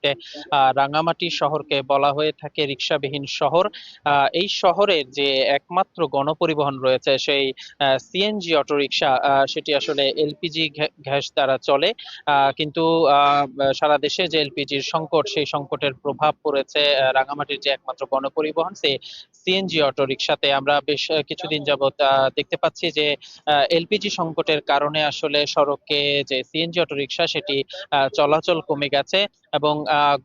পরবর্তীতে রাঙামাটি শহরকে বলা হয়ে থাকে রিক্সাবিহীন শহর। এই শহরের যে একমাত্র গণপরিবহন রয়েছে সেই সিএনজি অটোরিকশা, সেটি আসলে এলপিজি গ্যাস দ্বারা চলে। কিন্তু সারা দেশে যে এলপিজির সংকট, সেই সংকটের প্রভাব পড়েছে রাঙামাটির যে একমাত্র গণপরিবহন সে সিএনজি অটোরিকশাতে। আমরা বেশ কিছুদিন যাবত দেখতে পাচ্ছি যে এলপিজি সংকটের কারণে আসলে সড়কে যে সিএনজি অটোরিকশা সেটি চলাচল কমে গেছে এবং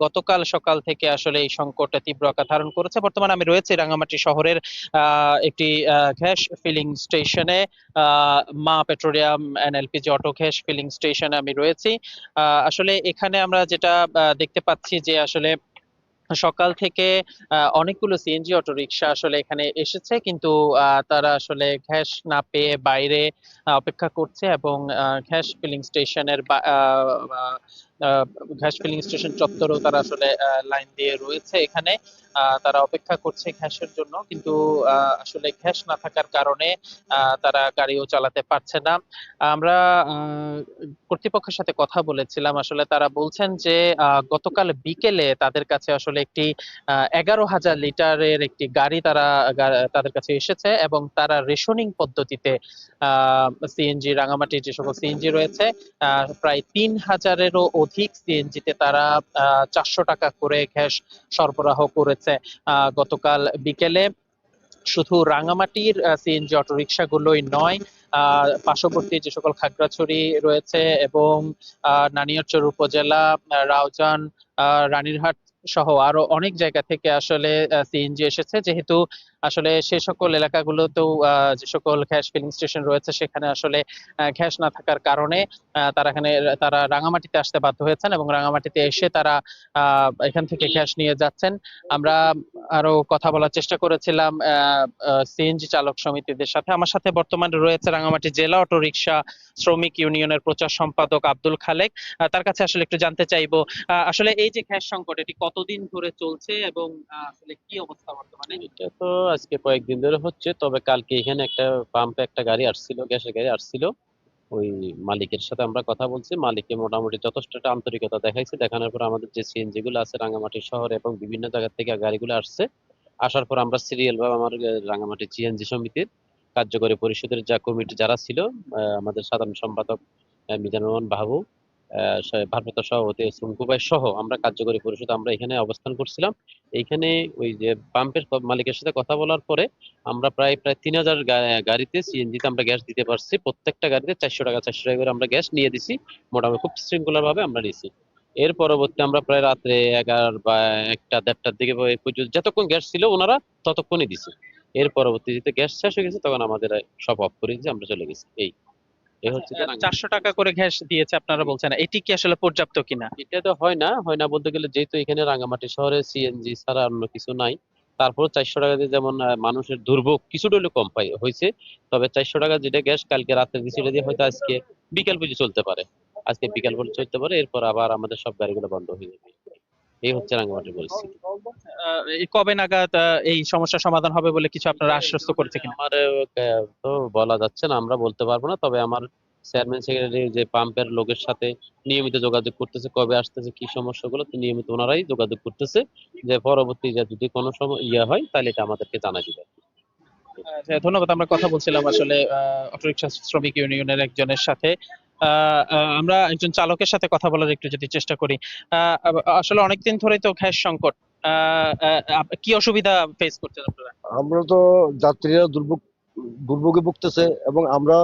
গতকাল সকাল থেকে আসলে এই সংকট তীব্র আকার ধারণ করেছে। বর্তমানে আমি রয়েছে রাঙামাটি শহরের একটি গ্যাস ফিলিং স্টেশনে, Maa petroleum and LPG auto gas filling স্টেশনে আমি রয়েছি। আসলে এখানে আমরা যেটা দেখতে পাচ্ছি যে আসলে সকাল থেকে অনেকগুলো সিএনজি অটো রিকশা আসলে এখানে এসেছে, কিন্তু তারা আসলে গ্যাস না পেয়ে বাইরে অপেক্ষা করছে এবং গ্যাস ফিলিং স্টেশনের গ্যাস ফিলিং স্টেশন চত্বরেও তারা আসলে লাইন দিয়ে রয়েছে এখানে। তারা অপেক্ষা করছে গ্যাসের জন্য, কিন্তু আসলে গ্যাস না থাকার কারণে তারা গাড়িও চালাতে পারছে না। আমরা কর্তৃপক্ষের সাথে কথা বলেছিলাম, আসলে তারা বলছেন যে গতকাল বিকেলে তাদের কাছে আসলে একটি 11,000 লিটারের একটি গাড়ি তাদের কাছে এসেছে এবং তারা রেশনিং পদ্ধতিতে সিএনজি, রাঙামাটির যে সকল সিএনজি রয়েছে প্রায় 3,000-এরও অধিক সিএনজিতে তারা 400 টাকা করে গ্যাস সরবরাহ করেছে গতকাল বিকেলে। শুধু রাঙামাটির সিএনজি অটোরিকশা গুলোই নয়, পার্শ্ববর্তী যে সকল খাগড়াছড়ি রয়েছে এবং নানিয়ারচর উপজেলা, রাউজান, রানীরহাট সহ আরো অনেক জায়গা থেকে আসলে সিএনজি এসেছে। যেহেতু আসলে সে সকল এলাকাগুলোতেও যে সকল গ্যাস ফিলিং স্টেশন রয়েছে সেখানে আসলে গ্যাস না থাকার কারণে তারা রাঙামাটিতে আসতে বাধ্য হয়েছেন এবং রাঙামাটিতে এসে তারা এখান থেকে গ্যাস নিয়ে যাচ্ছেন। আমরা আরো কথা বলার চেষ্টা করেছিলাম সিএনজি চালক সমিতিদের সাথে। আমার সাথে বর্তমানে রয়েছে রাঙামাটি জেলা অটো রিকশা শ্রমিক ইউনিয়নের প্রচার সম্পাদক আব্দুল খালেক। তার কাছে আসলে একটু জানতে চাইবো, আসলে এই যে গ্যাস সংকট এটি কতদিন ধরে চলছে এবং আসলে কি অবস্থা বর্তমানে? এটা তো আজকে কয়েকদিন ধরে হচ্ছে, তবে কালকে এখানে একটা পাম্পে একটা গাড়ি আসছিল, গ্যাসের গাড়ি আসছিল। ওই মালিকের সাথে আমরা কথা বলছি, মালিককে মোটামুটি যথেষ্ট একটা আন্তরিকতা দেখাইছে। দেখানোর পর আমাদের যে সিএনজি গুলো আছে রাঙামাটি শহরে এবং বিভিন্ন জায়গা থেকে গাড়িগুলো আসছে, আসার পর আমরা সিরিয়াল ভাবে আমার রাঙামাটি সিএনজি সমিতির কার্যকরী পরিষদের যা কমিটি যারা ছিল, আমাদের সাধারণ সম্পাদক মিজানুর রহমান বাবু, ভারপ্রাপ্ত সভাপতি শঙ্কু ভাই সহ আমরা কার্যকরী পরিষদ আমরা এখানে অবস্থান করছিলাম। এইখানে ওই যে পাম্পের মালিকের সাথে কথা বলার পরে আমরা প্রায় প্রায় 3,000 গাড়িতে সিএনজিতে আমরা গ্যাস দিতে পারছি। প্রত্যেকটা গাড়িতে 400 টাকা 400 টাকা করে আমরা গ্যাস নিয়ে দিছি। মোটামুটি খুব শৃঙ্খলা ভাবে আমরা নিছি। এর পরবর্তী আমরা প্রায় রাত্রে 11 বা 1টা 1:30টার দিকে পর্যন্ত যতক্ষণ গ্যাস ছিল ওনারা ততক্ষণই দিছে। এর পরবর্তীতে গ্যাস শেষ হয়ে গেছে, তখন আমাদের সব অফ করে দিয়ে আমরা চলে গেছি। এই হচ্ছে যে 400 টাকা করে গ্যাস দিয়েছে আপনারা বলছেন, এটি কি আসলে পর্যাপ্ত কিনা? এটা তো হয় না বলতে গেলে, যেহেতু এখানে রাঙামাটি শহরে সিএনজি ছাড়া অন্য কিছু নাই। তারপর 400 টাকা দিয়ে যেমন মানুষের দুর্ভোগ কিছুটা হলেও কম পাই হয়েছে। তবে 400 টাকা যেটা গ্যাস কালকে রাতে দিয়েছে সেটা দিয়ে হয়তো আজকে বিকাল পর্যন্ত চলতে পারে। আজকে বিকাল পর্যন্ত চলতে পারে, এরপর আবার আমাদের সব গাড়িগুলো বন্ধ হয়ে যাবে। এই হচ্ছে রাঙামাটির পরিস্থিতি। এই কবে নাগাদ এই সমস্যার সমাধান হবে বলে কিছু আপনারা আশ্বস্ত করেছে কিনা? আমার তো বলা যাচ্ছে না, আমরা বলতে পারবো না। তবে আমার চেয়ারম্যান সেক্রেটারি যে পাম্পের লোকের সাথে নিয়মিত যোগাযোগ করতেছে, কবে আসতেছে কি সমস্যাগুলো তো নিয়মিত ওনারাই যোগাযোগ করতেছে, যে পরবর্তী যে যদি কোনো সময় হয় তাহলে এটা আমাদেরকে জানা দিবে। ধন্যবাদ। আমরা কথা বলছিলাম আসলে অটোরিকশা শ্রমিক ইউনিয়নের একজনের সাথে। আমরা একজন চালকের সাথে কথা বলার একটু যদি চেষ্টা করি। আসলে অনেকদিন ধরেই তো গ্যাস সংকট। কি অসুবিধা ফেস করছেন আপনারা? আমরা তো যাত্রীরা দুর্ভোগে ভুগতেছে এবং আমরা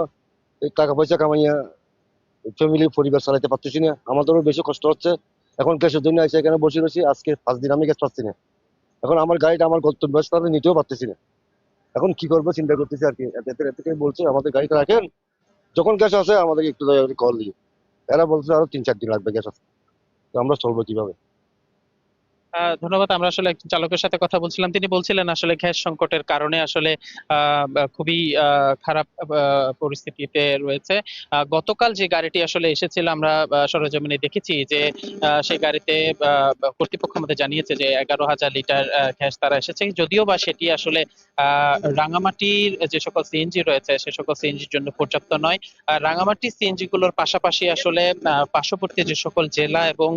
এই টাকা পয়সা কামাইয়া ফ্যামিলি পরিবার চালাতে পারতেছি না, আমাদেরও বেশি কষ্ট হচ্ছে। এখন গ্যাসের জন্য এসে এখানে বসে রয়েছি, আজকে 5 দিন আমি গ্যাস পাচ্ছি না। এখন আমার গাড়িটা আমার গন্তব্যস্থলে নিতেও পারতেছি না। এখন কি করবো চিন্তা করতেছি আর কি। এতে থেকে বলছে আমাদের গাড়িটা রাখেন, যখন গ্যাস আসে আমাদেরকে একটু দয়া করে কল দিয়ে। এরা বলছে আরো 3-4 দিন লাগবে গ্যাস আসতে। তো আমরা চলবো কিভাবে? ধন্যবাদ। আমরা আসলে একজন চালকের সাথে কথা বলছিলাম, তিনি বলছিলেন আসলে গ্যাস সংকটের কারণে আসলে খুবই খারাপ পরিস্থিতিতে রয়েছে। গতকাল যে গাড়িটি আসলে এসেছিল আমরা সরেজমিনে দেখেছি যে সেই গাড়িতে কর্তৃপক্ষ আমাদের জানিয়েছে যে 11,000 লিটার গ্যাস তারা এসেছে, যদিও বা সেটি আসলে রাঙামাটির যে সকল সিএনজি রয়েছে সে সকল সিএনজির জন্য পর্যাপ্ত নয়। রাঙামাটি সিএনজি গুলোর পাশাপাশি আসলে পার্শ্ববর্তী যে সকল জেলা এবং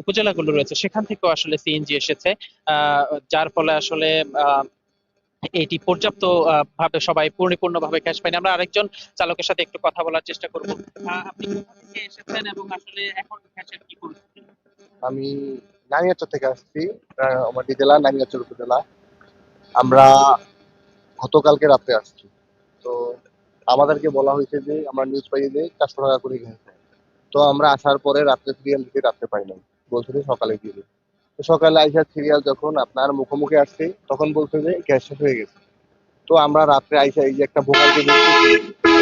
উপজেলাগুলো রয়েছে সেখান থেকেও আসলে সিএনজি এসেছে, আহ, যার ফলে আসলে আহ, এটি পর্যাপ্ত ভাবে সবাই পরিপূর্ণভাবে গ্যাস পায়নি। আমরা আরেকজন চালকের সাথে একটু কথা বলার চেষ্টা করব। আপনি কোথা থেকে এসেছেন এবং আসলে এখন গ্যাসের কি পরিস্থিতি? আমি নানিয়ারচর থেকে আসছি, আমাদের জেলা নানিয়ারচর উপজেলা। আমরা গতকালকে রাত্রে আসছি। তো আমাদেরকে বলা হয়েছে যে আমরা নিউজ পাই যে 400 টাকা করে গ্যাস দেয়। তো আমরা আসার পরে রাত্রে সিরিয়াল দিতে রাত্রে পাই নাই, বলছে যে সকালে দিবে। তো সকালে আইসার সিরিয়াল যখন আপনার মুখোমুখি আসছে তখন বলছে যে গ্যাস শেষ হয়ে গেছে। তো আমরা রাত্রে আইসা এই যে একটা ভোগান্তি দেখতেছি,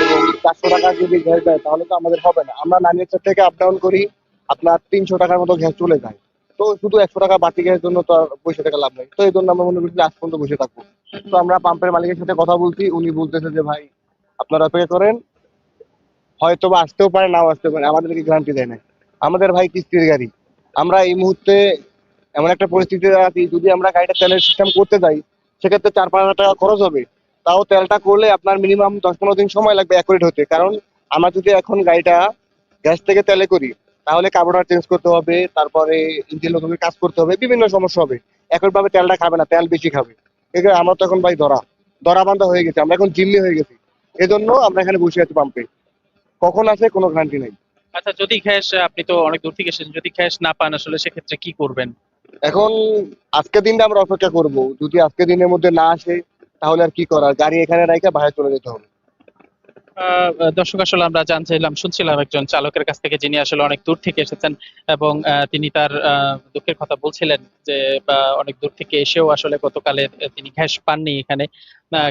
এবং 400 টাকা যদি গ্যাস দেয় তাহলে তো আমাদের হবে না। আমরা নানিয়ারচর থেকে আপ ডাউন করি, আপনার 300 টাকার মতো গ্যাস চলে যায়। তো শুধু 100 টাকা বাড়তি গ্যাসের জন্য তো আর বসে টাকা লাভ নাই। তো এই জন্য আমরা মনে করছি আজ পর্যন্ত বসে থাকবো। তো আমরা পাম্পের মালিকের সাথে কথা বলছি, উনি বলতেছে যে ভাই আপনারা অপেক্ষা করেন, হয়তো বা আসতেও পারে নাও আসতে পারে, আমাদেরকে গ্যারান্টি দেয় না। আমাদের ভাই কিস্তির গাড়ি, আমরা এই মুহূর্তে এমন একটা পরিস্থিতিতে আছি, যদি আমরা গাড়িটা তেলের সিস্টেম করতে যাই সেক্ষেত্রে 4-5 হাজার টাকা খরচ হবে। তাও তেলটা করলে আপনার মিনিমাম 10-15 দিন সময় লাগবে অ্যাকুরেট হতে। কারণ আমরা যদি এখন গাড়িটা গ্যাস থেকে তেলে করি তাহলে কার্বোরেটর চেঞ্জ করতে হবে, তারপরে ইঞ্জিন নতুন করে কাজ করতে হবে, বিভিন্ন সমস্যা হবে। একইভাবে তেলটা খাবে না, তেল বেশি খাবে। এগুলো আমরা তো এখন ভাই ধরা ধরা বান্ধা হয়ে গেছে, আমরা এখন জিম্মি হয়ে গেছি। এজন্য আমরা এখানে বসে আছি পাম্পে, কখন আসে কোনো গ্যারান্টি নাই। আচ্ছা, যদি গ্যাস, আপনি তো অনেক দূর থেকে এসেছেন, যদি গ্যাস না পান আসলে সেক্ষেত্রে কি করবেন? এখন আজকে দিনটা আমরা অপেক্ষা করব, যদি আজকে দিনের মধ্যে না আসে তাহলে আর কি করার, গাড়ি এখানে রাখা বাইরে চলে যেতে হবে। দর্শক, আসলে আমরা জানছিলাম, শুনছিলাম একজন চালকের কাছ থেকে যিনি আসলে অনেক দূর থেকে এসেছেন এবং তিনি তার দুঃখের কথা বলছিলেন যে অনেক দূর থেকে এসেও আসলে গতকালে তিনি গ্যাস পাননি এখানে।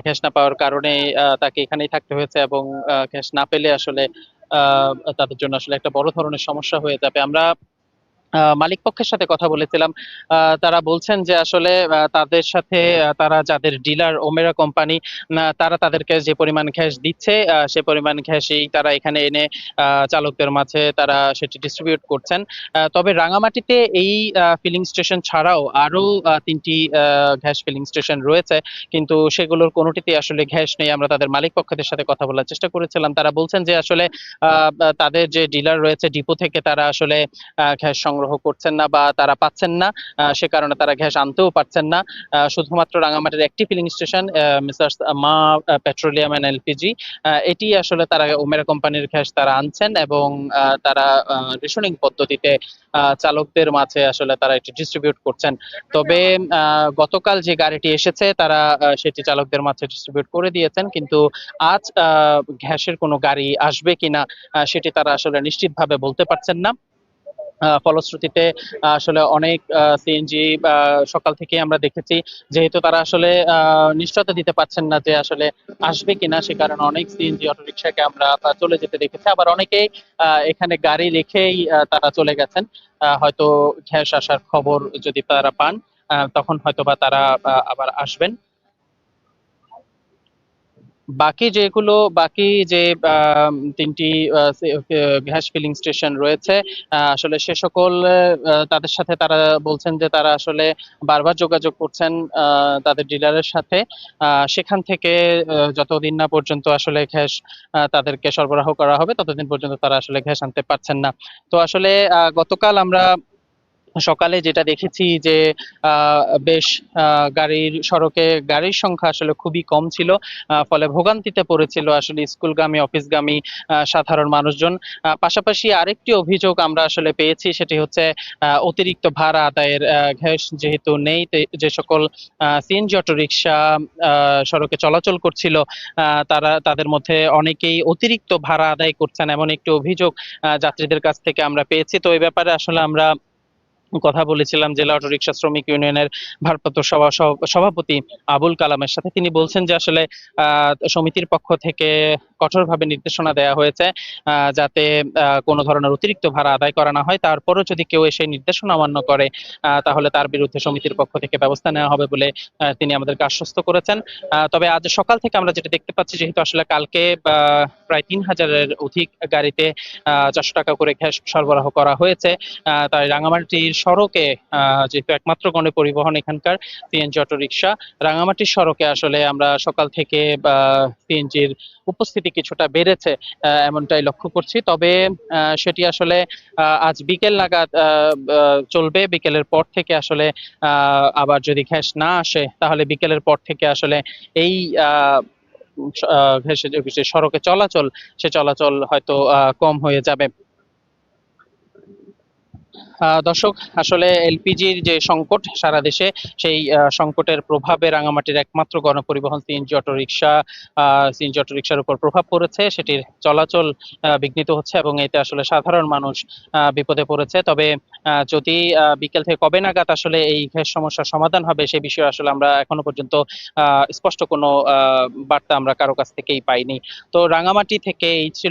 গ্যাস না পাওয়ার কারণে তাকে এখানেই থাকতে হয়েছে এবং গ্যাস না পেলে আসলে আহ, তাদের জন্য আসলে একটা বড় ধরনের সমস্যা হয়ে যাবে। আমরা মালিক পক্ষের সাথে কথা বলেছিলাম। তারা বলছেন যে আসলে তাদের সাথে তারা যাদের ডিলার ওমেরা কোম্পানি, তারা তাদেরকে যে পরিমাণ গ্যাস দিচ্ছে সে পরিমাণ গ্যাসই তারা এখানে এনে চালকদের মাঝে তারা সেটি ডিস্ট্রিবিউট করছেন। তবে রাঙামাটিতে এই ফিলিং স্টেশন ছাড়াও আরো 3টি গ্যাস ফিলিং স্টেশন রয়েছে, কিন্তু সেগুলোর কোনোটিতে আসলে গ্যাস নেই। আমরা তাদের মালিক পক্ষদের সাথে কথা বলার চেষ্টা করেছিলাম, তারা বলছেন যে আসলে তাদের যে ডিলার রয়েছে ডিপো থেকে তারা আসলে গ্যাস সংগ্রহ করছেন না বা তারা পাচ্ছেন না, সে কারণে তারা গ্যাস আনতেও পারছেন না। শুধুমাত্র রাঙামাটির একটি ফিলিং স্টেশন মিসার্স মা পেট্রোলিয়াম এন্ড এলপিজি, এটি আসলে তারা ওমেরা কোম্পানির গ্যাস তারা আনছেন এবং তারা রেশনিং পদ্ধতিতে চালকদের মাঝে আসলে তারা এটি ডিস্ট্রিবিউট করছেন। তবে গতকাল যে গাড়িটি এসেছে তারা সেটি চালকদের মাঝে ডিস্ট্রিবিউট করে দিয়েছেন, কিন্তু আজ গ্যাসের কোনো গাড়ি আসবে কিনা সেটি তারা আসলে নিশ্চিতভাবে বলতে পারছেন না। ফলশ্রুতিতে আসলে অনেক সিএনজি সকাল থেকে আমরা দেখেছি, যেহেতু তারা আসলে নিশ্চয়তা দিতে পারছেন না যে আসলে আসবে কিনা, সে কারণে অনেক সিএনজি অটোরিকশাকে আমরা চলে যেতে দেখেছি। আবার অনেকেই এখানে গাড়ি রেখেই তারা চলে গেছেন। হয়তো গ্যাস আসার খবর যদি তারা পান তখন হয়তোবা তারা আবার আসবেন। বাকি যে 3টি গ্যাস ফিলিং স্টেশন রয়েছে, আসলে সে সকল তাদের সাথে তারা বলছেন যে তারা আসলে বারবার যোগাযোগ করছেন তাদের ডিলারের সাথে। সেখান থেকে যতদিন না পর্যন্ত আসলে গ্যাস তাদেরকে সরবরাহ করা হবে ততদিন পর্যন্ত তারা আসলে গ্যাস আনতে পারছেন না। তো আসলে গতকাল আমরা সকালে যেটা দেখেছি যে আহ, বেশ সড়কে গাড়ির সংখ্যা আসলে খুবই কম ছিল, ফলে ভোগান্তিতে পড়েছিল আসলে স্কুলগামী অফিসগামী সাধারণ মানুষজন। পাশাপাশি আরেকটি অভিযোগ আমরা আসলে পেয়েছি, সেটি হচ্ছে অতিরিক্ত ভাড়া আদায়ের। গ্যাস যেহেতু নেই, যে সকল সিএনজি অটোরিকশা সড়কে চলাচল করছিল তাদের মধ্যে অনেকেই অতিরিক্ত ভাড়া আদায় করছেন এমন একটি অভিযোগ যাত্রীদের কাছ থেকে আমরা পেয়েছি। তো এই ব্যাপারে আসলে আমরা কথা বলেছিলাম জেলা অটোরিকশা শ্রমিক ইউনিয়নের ভারপ্রাপ্ত সভাপতি আবুল কালামের সাথে। তিনি বলছেন যে আসলে সমিতির পক্ষ থেকে কঠোরভাবে নির্দেশনা দেওয়া হয়েছে যাতে কোনো ধরনের অতিরিক্ত ভাড়া আদায় করা না হয়। তারপরও যদি কেউ এসে নির্দেশনা অমান্য করে তাহলে তার বিরুদ্ধে সমিতির পক্ষ থেকে ব্যবস্থা নেওয়া হবে বলে তিনি আমাদেরকে আশ্বস্ত করেছেন। তবে আজ সকাল থেকে আমরা যেটা দেখতে পাচ্ছি, যেহেতু আসলে কালকে প্রায় 3000-এর অধিক গাড়িতে 400 টাকা করে গ্যাস সরবরাহ করা হয়েছে, তাই রাঙামাটির সড়কে যেহেতু একমাত্র গণপরিবহন এখানকার সিএনজি অটো রিক্সা, রাঙামাটির সড়কে আসলে আমরা সকাল থেকে সিএনজির উপস্থিতি কিছুটা বেড়েছে এমনটাই লক্ষ্য করছি। তবে সেটি আসলে আজ বিকেল নাগাদ চলবে। বিকেলের পর থেকে আসলে আবার যদি গ্যাস না আসে তাহলে বিকেলের পর থেকে আসলে এই গ্যাসের যে সড়কে চলাচল, সে চলাচল হয়তো কম হয়ে যাবে। দর্শক, আসলে এলপিজির যে সংকট সারা দেশে, সেই সংকটের প্রভাবে রাঙামাটির একমাত্র গণপরিবহন সিএনজি অটো রিক্সার উপর প্রভাব পড়েছে। সেটির চলাচল বিঘ্নিত হচ্ছে এবং এতে আসলে সাধারণ মানুষ বিপদে পড়েছে। তবে যদি বিকেল থেকে কবে নাগাদ আসলে এই গ্যাস সমস্যার সমাধান হবে সে বিষয়ে আসলে আমরা এখনো পর্যন্ত স্পষ্ট কোনো বার্তা আমরা কারো কাছ থেকেই পাইনি। তো রাঙামাটি থেকে এই ছিল